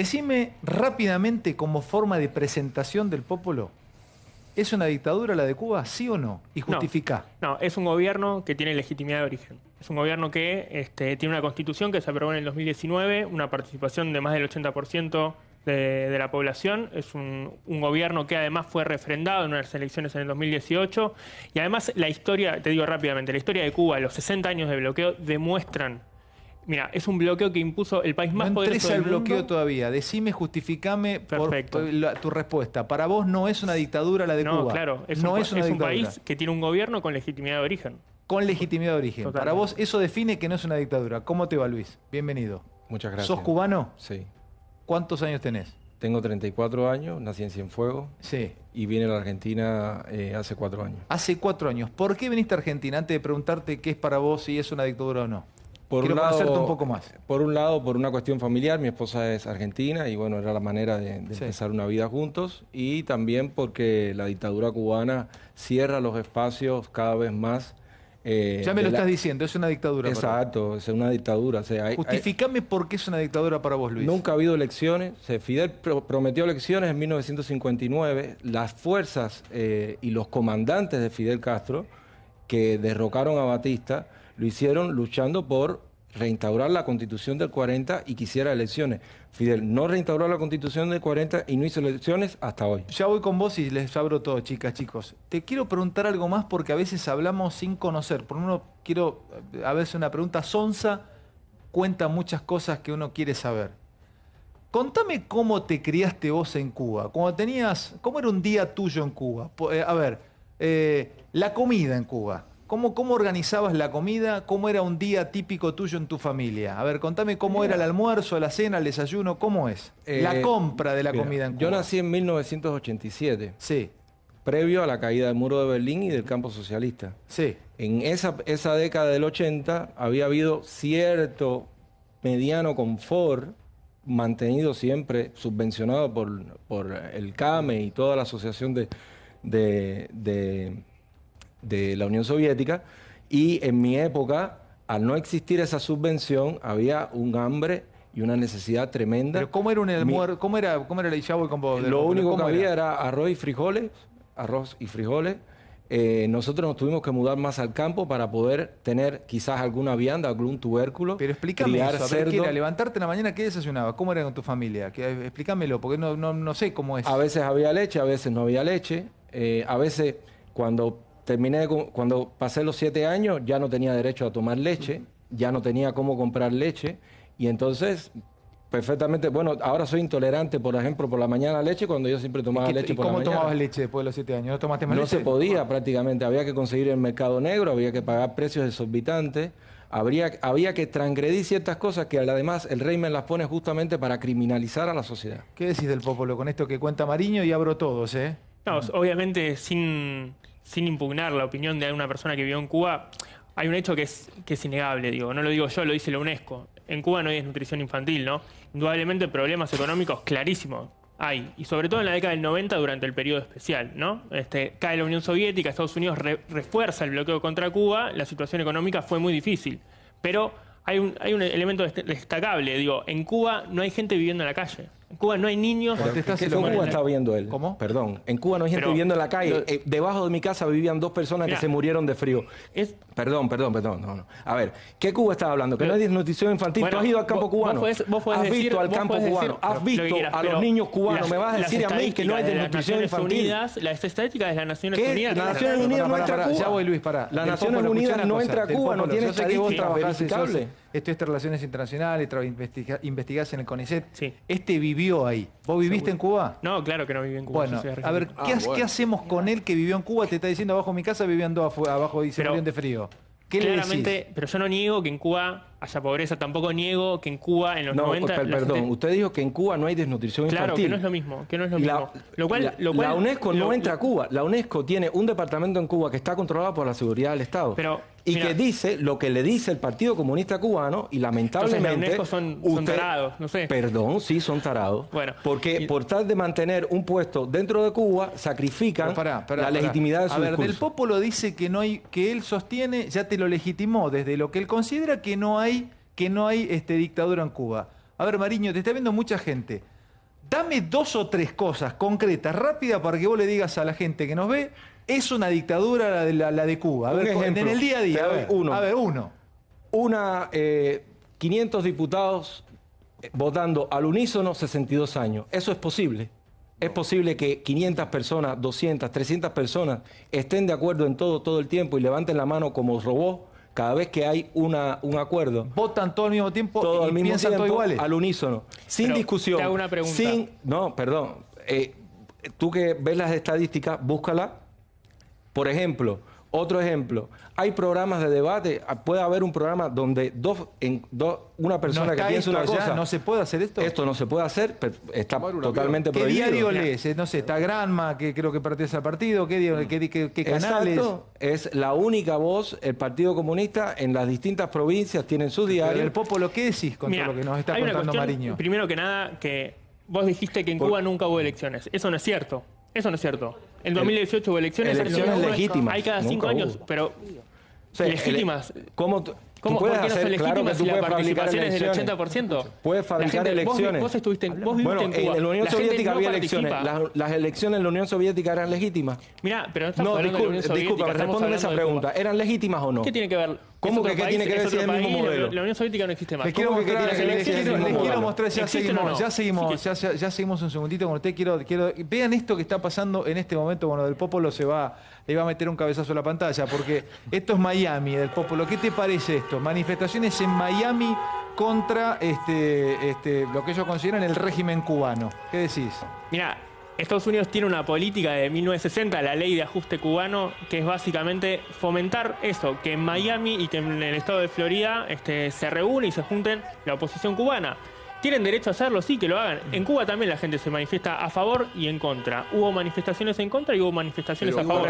Decime rápidamente, como forma de presentación del Popolo, ¿es una dictadura la de Cuba, sí o no? Y justifica. No, es un gobierno que tiene legitimidad de origen. Es un gobierno que tiene una constitución que se aprobó en el 2019, una participación de más del 80% de la población. Es un gobierno que además fue refrendado en unas elecciones en el 2018. Y además la historia, te digo rápidamente, la historia de Cuba, los 60 años de bloqueo demuestran. Mira, es un bloqueo que impuso el país más poderoso del mundo. No bloqueo todavía. Decime, justificame por tu respuesta. Para vos no es una dictadura la de Cuba. No, claro. Es un país que tiene un gobierno con legitimidad de origen. Con legitimidad de origen. Totalmente. Para vos eso define que no es una dictadura. ¿Cómo te va, Luis? Bienvenido. Muchas gracias. ¿Sos cubano? Sí. ¿Cuántos años tenés? Tengo 34 años, nací en Cienfuegos. Sí. Y vine a la Argentina hace 4 años. Hace 4 años. ¿Por qué viniste a Argentina? Antes de preguntarte qué es para vos, si es una dictadura o no. Quiero conocerte un poco más. Por un lado, por una cuestión familiar, mi esposa es argentina y bueno, era la manera de empezar una vida juntos. Y también porque la dictadura cubana cierra los espacios cada vez más. Ya me lo estás diciendo, es una dictadura. Exacto, es una dictadura. O sea, justificame por qué es una dictadura para vos, Luis. Nunca ha habido elecciones. Fidel prometió elecciones en 1959. Las fuerzas y los comandantes de Fidel Castro, que derrocaron a Batista, lo hicieron luchando por reinstaurar la Constitución del 40 y quisiera elecciones. Fidel no reinstauró la Constitución del 40 y no hizo elecciones hasta hoy. Ya voy con vos y les abro todo, chicas, chicos. Te quiero preguntar algo más porque a veces hablamos sin conocer. Por uno quiero, a veces una pregunta sonsa cuenta muchas cosas que uno quiere saber. Contame cómo te criaste vos en Cuba. ¿Cómo era un día tuyo en Cuba? La comida en Cuba. ¿Cómo organizabas la comida? ¿Cómo era un día típico tuyo en tu familia? A ver, contame cómo era el almuerzo, la cena, el desayuno, ¿cómo es? La compra de la comida en Cuba. Yo nací en 1987. Sí. Previo a la caída del muro de Berlín y del campo socialista. Sí. En esa década del 80 había habido cierto mediano confort, mantenido siempre, subvencionado por el CAME y toda la asociación de la Unión Soviética, y en mi época, al no existir esa subvención, había un hambre y una necesidad tremenda. ¿Pero cómo era un almuerzo? ¿Cómo era el ya voy con vos? Lo único que había era arroz y frijoles. Nosotros nos tuvimos que mudar más al campo para poder tener quizás alguna vianda, algún tubérculo. Pero explícame eso, a ver, ¿qué era? Levantarte en la mañana, ¿qué desayunabas? ¿Cómo era con tu familia? Explícamelo, porque no sé cómo es. A veces había leche, a veces no había leche. A veces cuando pasé los 7 años ya no tenía derecho a tomar leche, ya no tenía cómo comprar leche y entonces perfectamente, bueno, ahora soy intolerante, por ejemplo, por la mañana leche cuando yo siempre tomaba leche por la mañana. ¿Y cómo tomabas leche después de los 7 años? ¿No tomaste más leche? No se podía prácticamente, había que conseguir en el mercado negro, había que pagar precios exorbitantes, había que transgredir ciertas cosas que además el régimen las pone justamente para criminalizar a la sociedad. ¿Qué decís del Popolo con esto que cuenta Mariño? Y abro todos, ¿eh? No, obviamente sin impugnar la opinión de una persona que vivió en Cuba, hay un hecho que es innegable, digo, no lo digo yo, lo dice la UNESCO. En Cuba no hay desnutrición infantil, ¿no? Indudablemente problemas económicos clarísimos hay, y sobre todo en la década del 90 durante el periodo especial, ¿no? Cae la Unión Soviética, Estados Unidos refuerza el bloqueo contra Cuba, la situación económica fue muy difícil, pero hay un elemento destacable, digo, en Cuba no hay gente viviendo en la calle. En Cuba no hay niños. ¿Qué en Cuba está viendo él? ¿Cómo? Perdón. En Cuba no hay gente viviendo en la calle. Debajo de mi casa vivían 2 personas que se murieron de frío. Perdón. No. A ver, ¿qué Cuba estás hablando? ¿Que no hay desnutrición infantil? Bueno, ¿tú has ido al campo cubano? Vos podés ¿Has visto al campo cubano? ¿Has visto a los niños cubanos? ¿Me vas a decir a mí que no hay desnutrición infantil? Las estadísticas de las Naciones Unidas. Las Naciones Unidas no entra a Cuba. Ya voy, Luis, para. Las Naciones Unidas no entra a Cuba, no tiene estadísticas verificables. Esto es relaciones internacionales, investigás en el CONICET. Sí. Vivió ahí. ¿Vos viviste en Cuba? No, claro que no viví en Cuba. Bueno, a ver, ¿qué hacemos con él que vivió en Cuba? Te está diciendo, abajo de mi casa vivían 2 abajo y se murieron de frío. ¿Qué le decís? Pero yo no niego que en Cuba haya pobreza, tampoco niego que en Cuba en los 90... Perdón, usted dijo que en Cuba no hay desnutrición infantil. Claro, que no es lo mismo, La UNESCO no entra a Cuba. La UNESCO tiene un departamento en Cuba que está controlado por la seguridad del Estado. Que dice lo que le dice el Partido Comunista Cubano y lamentablemente... Entonces la UNESCO son tarados, no sé. Perdón, sí, son tarados. Bueno, porque por tal de mantener un puesto dentro de Cuba, sacrifican la legitimidad de su discurso. Del Popolo dice que él sostiene, ya te lo legitimó, desde lo que él considera que no hay dictadura en Cuba. A ver, Mariño, te está viendo mucha gente. Dame 2 o 3 cosas concretas, rápidas, para que vos le digas a la gente que nos ve, es una dictadura la de Cuba. A ver, ejemplo, en el día a día. uno. A ver, uno. 500 diputados votando al unísono 62 años. Eso es posible. Es posible que 500 personas, 200, 300 personas estén de acuerdo en todo el tiempo y levanten la mano como robots cada vez que hay un acuerdo. Votan todo al mismo tiempo Todo y al mismo piensan tiempo, todo iguales. al unísono, sin Pero discusión. te hago una pregunta. No, perdón. Tú que ves las estadísticas, búscala. Por ejemplo, otro ejemplo, hay programas de debate, puede haber un programa donde una persona no que está piensa esto una allá, cosa... ¿no se puede hacer esto? Esto no se puede hacer, pero está totalmente ¿Qué prohibido. diario lees? No sé, está Granma, que creo que pertenece al partido, ¿qué canales? Exacto, es la única voz, el Partido Comunista en las distintas provincias tienen sus Pero diarios. el Popolo, ¿qué decís con Mira, todo lo que nos está hay una contando cuestión, Mariño? primero que nada, que vos dijiste que en Cuba nunca hubo elecciones. Eso no es cierto. Eso no es cierto. En 2018 hubo elecciones. Elecciones legítimas. Hay cada 5 Nunca años, hubo. pero O sea, legítimas. ¿Cómo ¿Cómo, puedes ¿Por qué no hacer? son Claro que legítimas tú si la puedes fabricar participación es del elecciones. 80%? Puedes fabricar elecciones. Vos viviste Bueno, en Cuba. en la Unión La gente Soviética no había elecciones. participa. Las elecciones en la Unión Soviética eran legítimas. Mirá, pero no estamos No, hablando de la Unión Soviética. disculpa, estamos respóndeme esa hablando de pregunta. Cuba. ¿Eran legítimas o no? ¿Qué tiene que ver? ¿Cómo Es que otro qué tiene que ver si es el otro mismo país, modelo? La Unión Soviética no existe más. Les quiero ¿Cómo que mostrar, tiene que ver si es el les mismo quiero modelo? mostrar, ya ¿Existen seguimos, o no? ya seguimos un segundito con usted. Quiero, vean esto que está pasando en este momento cuando Del Popolo le va a meter un cabezazo a la pantalla, porque esto es Miami, Del Popolo. ¿Qué te parece esto? Manifestaciones en Miami contra lo que ellos consideran el régimen cubano. ¿Qué decís? Mira, Estados Unidos tiene una política de 1960, la ley de ajuste cubano, que es básicamente fomentar eso, que en Miami y que en el estado de Florida se reúne y se junten la oposición cubana. ¿Tienen derecho a hacerlo? Sí, que lo hagan. En Cuba también la gente se manifiesta a favor y en contra. Hubo manifestaciones en contra y hubo manifestaciones a favor.